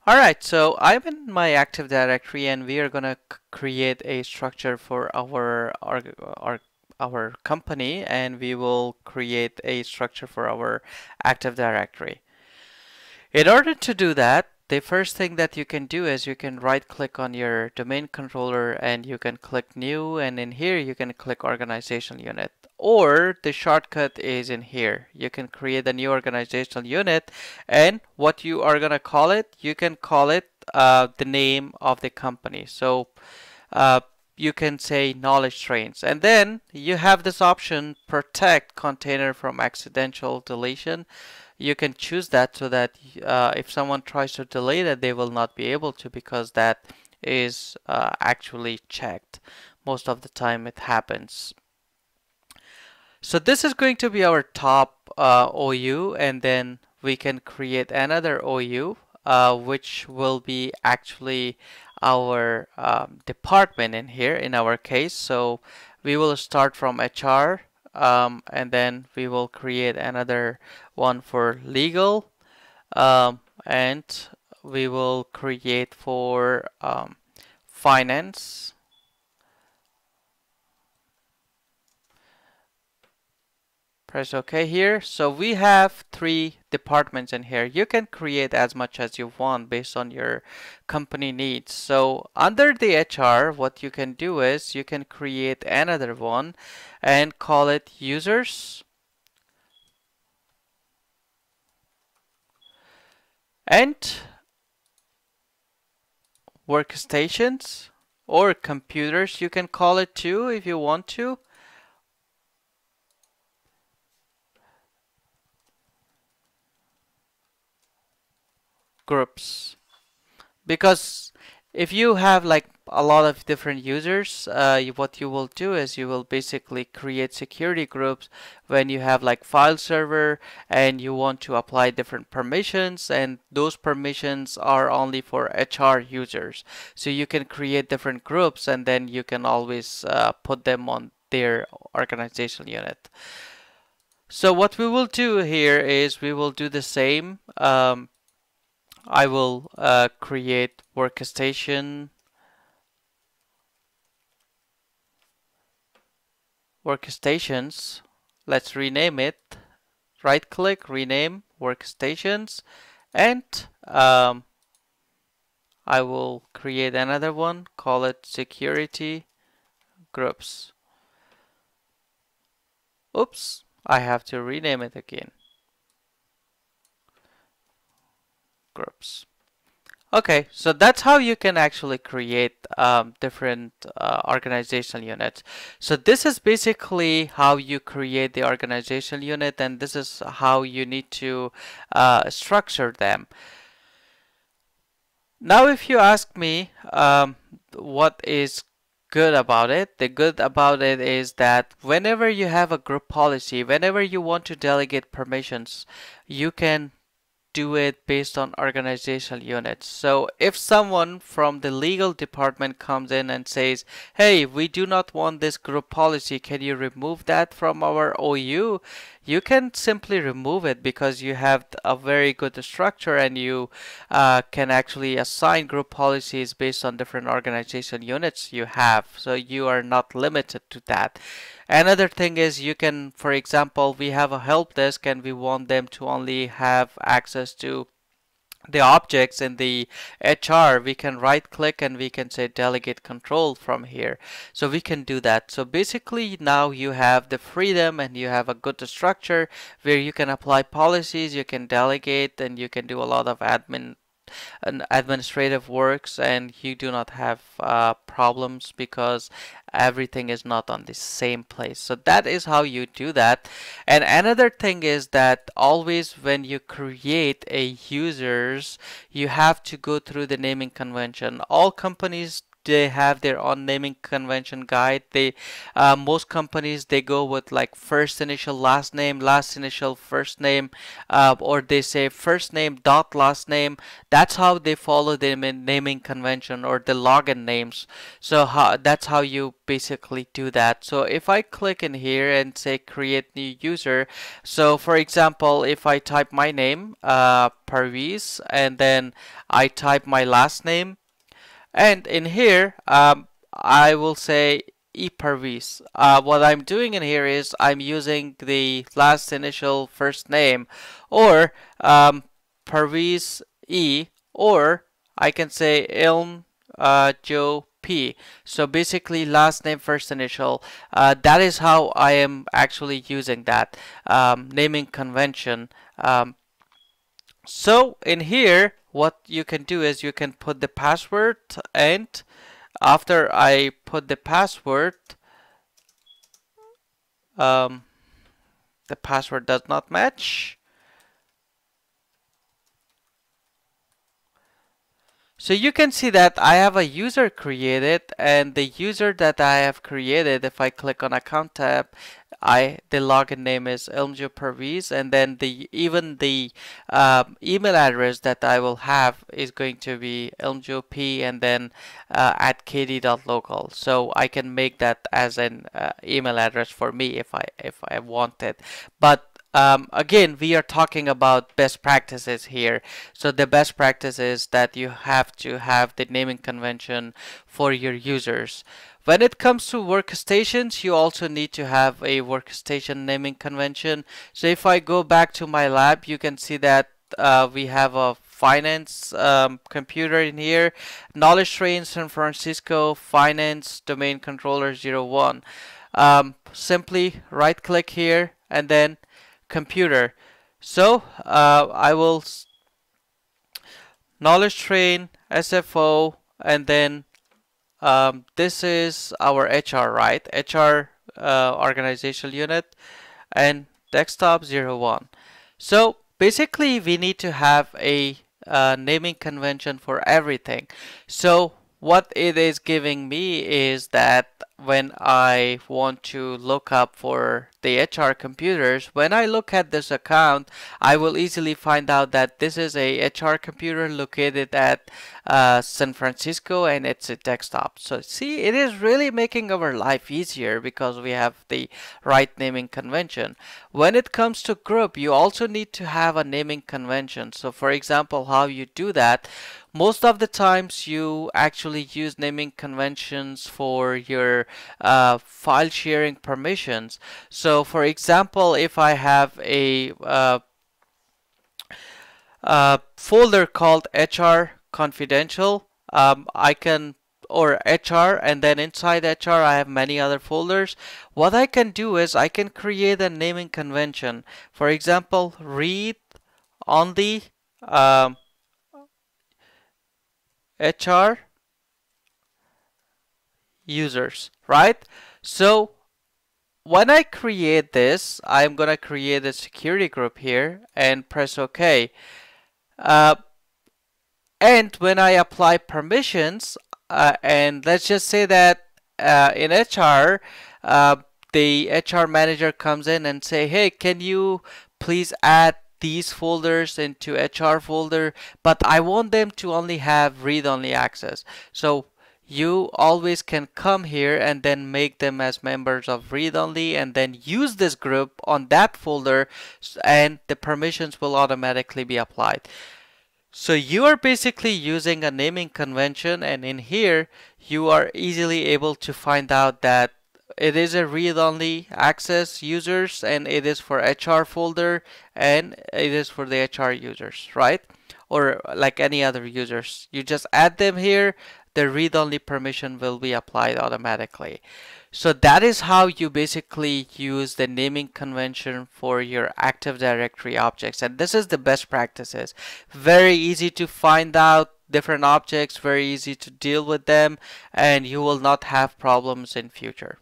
All right, so I'm in my Active Directory, and we are gonna create a structure for our company, and we will create a structure for our Active Directory. In order to do that, the first thing that you can do is you can right click on your domain controller and you can click new, and in here you can click organizational unit, or the shortcut is in here. You can create a new organizational unit, and what you are gonna call it, you can call it the name of the company. So uh, you can say knowledge trains, and then you have this option, protect container from accidental deletion. You can choose that so that if someone tries to delete it, they will not be able to, because that is actually checked. Most of the time it happens. So this is going to be our top OU, and then we can create another OU, which will be actually our department in here in our case. So we will start from HR, and then we will create another one for legal, and we will create for finance. Press OK here. So we have 3 departments in here. You can create as much as you want based on your company needs. So under the HR, what you can do is you can create another one and call it users and workstations, or computers you can call it too if you want to. Groups, because if you have like a lot of different users, what you will do is you will basically create security groups when you have like file server and you want to apply different permissions, and those permissions are only for HR users. So you can create different groups, and then you can always put them on their organizational unit. So what we will do here is we will do the same. I will create workstation, workstations. Let's rename it. Right click, rename workstations, and I will create another one, call it security groups. Oops, I have to rename it again. Groups. Okay, so that's how you can actually create different organizational units. So this is basically how you create the organizational unit, and this is how you need to structure them. Now, if you ask me what is good about it, the good about it is that whenever you have a group policy, whenever you want to delegate permissions, you can do it based on organizational units. So if someone from the legal department comes in and says, hey, we do not want this group policy, can you remove that from our OU? You can simply remove it, because you have a very good structure, and you can actually assign group policies based on different organizational units you have. So you are not limited to that. Another thing is you can, for example, we have a help desk and we want them to only have access to the objects in the HR. We can right click and we can say delegate control from here. So we can do that. So basically now you have the freedom and you have a good structure where you can apply policies, you can delegate, and you can do a lot of administrative works, and you do not have problems because everything is not on the same place. So that is how you do that. And another thing is that always when you create a users, you have to go through the naming convention. All companies they have their own naming convention guide. They most companies, they go with like first initial last name, last initial first name, or they say first name dot last name. That's how they follow the naming convention or the login names. So that's how you basically do that. So if I click in here and say create new user, so for example, if I type my name, Parviz, and then I type my last name, and in here, I will say eParvis. What I'm doing in here is I'm using the last initial first name, or Parviz E, or I can say Ilm Joe P. So basically, last name, first initial. That is how I am actually using that naming convention. So in here, what you can do is you can put the password, and after I put the password, the password does not match. So you can see that I have a user created, and the user that I have created, if I click on account tab, the login name is Ilmjo Parviz, and then even the email address that I will have is going to be ilmjop and then at kd.local. So I can make that as an email address for me if I wanted. But again, we are talking about best practices here. So the best practice is that you have to have the naming convention for your users. When it comes to workstations, you also need to have a workstation naming convention. So if I go back to my lab, you can see that we have a finance computer in here, knowledge train San Francisco, finance domain controller 01. Simply right click here and then computer. So I will knowledge train SFO, and then this is our HR, right? HR organizational unit, and desktop 01. So basically we need to have a naming convention for everything. So what it is giving me is that when I want to look up for the HR computers, when I look at this account, I will easily find out that this is a HR computer located at San Francisco, and it's a desktop. So see, it is really making our life easier because we have the right naming convention. When it comes to group, you also need to have a naming convention. So for example, how you do that, most of the times you actually use naming conventions for your file sharing permissions. So for example, if I have a folder called HR confidential, I can, or HR, and then inside HR I have many other folders. What I can do is I can create a naming convention. For example, read only HR users, right? So when I create this, I'm gonna create a security group here and press OK. And when I apply permissions, and let's just say that in HR, the HR manager comes in and say, hey, can you please add these folders into HR folder, but I want them to only have read-only access. So you always can come here and then make them as members of read-only, and then use this group on that folder, and the permissions will automatically be applied. So you are basically using a naming convention, and in here you are easily able to find out that it is a read-only access users, and it is for HR folder, and it is for the HR users, right? Or like any other users. You just add them here, the read-only permission will be applied automatically. So that is how you basically use the naming convention for your Active Directory objects, and this is the best practices. Very easy to find out different objects, very easy to deal with them, and you will not have problems in future.